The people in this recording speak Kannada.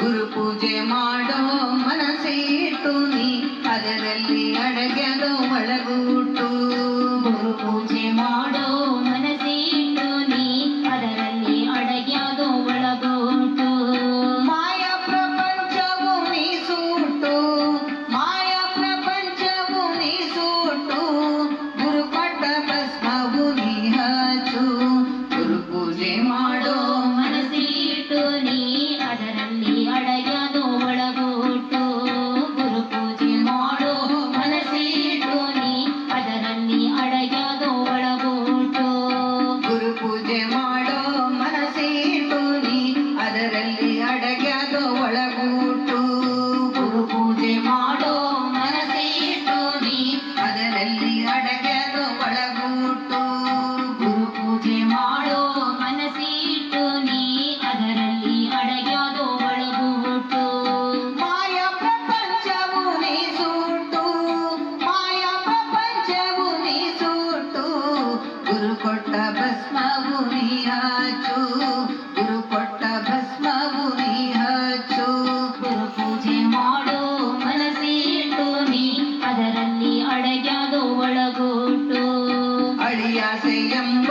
ಗುರು ಪೂಜೆ ಮಾಡೋ ಮನಸ್ಸಿಟ್ಟು ನೀ ಅದರಲ್ಲಿ ಅಡಗ್ಯದೋ ಒಳಗೂಟು. ಗುರು ಪೂಜೆ ಮಾಡೋ ಮನಸ್ಸಿಟ್ಟು ನೀ ಅದರಲ್ಲಿ ಅಡಗ್ಯದೋ ಒಳಗೂಟು. ಮಾಯಾ ಪ್ರಪಂಚವು ನೀ ಸೂಟು, ಮಾಯಾ ಪ್ರಪಂಚವು ನೀ ಸೂಟು, ಗುರು ಕೊಟ್ಟ ಭಸ್ಮವು ನೀ ಹಚ್ಚು. ಗುರು ಪೂಜೆ ಮಾಡೋ ಮನಸ್ಸಿಟ್ಟು ನೀ ಅದರಲ್ಲಿ ಅಡಗ್ಯದೋ ಒಳಗೂಟು. ಗುರು ಪೂಜೆ ಮಾಡೋ ಮನಸ್ಸಿಟ್ಟು ನೀ ಅದರಲ್ಲಿ ಅಡಗ್ಯದೋ ಒಳಗೂಟು. ಗುರು ಪೂಜೆ ಮಾಡೋ ಮನಸ್ಸಿಟ್ಟು ನೀ ಅದರಲ್ಲಿ ಅಡಗ್ಯದೋ ಒಳಗೂಟು. ಗುರು ಪೂಜೆ ಮಾಡೋ ಮನಸ್ಸಿಟ್ಟು ನೀ ಅದರಲ್ಲಿ ಅಡಗ್ಯದೋ ಒಳಗೂಟು. ಗುರು ಪೂಜೆ ಮಾಡೋ ಮನಸ್ಸಿಟ್ಟು ನೀ ಅದರಲ್ಲಿ ಅಡಗ್ಯದೋ ಒಳಗೂಟು. ಮಾಯಾ ಪ್ರಪಂಚವು ನೀ ಸೂಟು, ಮಾಯಾ ಪ್ರಪಂಚವು ನೀ ಸೂಟು, ಗುರು ಕೊಟ್ಟ ಭಸ್ಮವು ನೀ ಹಚ್ಚು. ಗುರು ಕೊಟ್ಟ ಭಸ್ಮವು ನೀ ಹಚ್ಚು. ಗುರು ಪೂಜೆ ಮಾಡೋ ಮನಸ್ಸಿಟ್ಟು ನೀ ಅದರಲ್ಲಿ ಅಡಗ್ಯದೋ ಒಳಗೂಟು. ಅಳಿಯಾಸೆ ಎಂಬ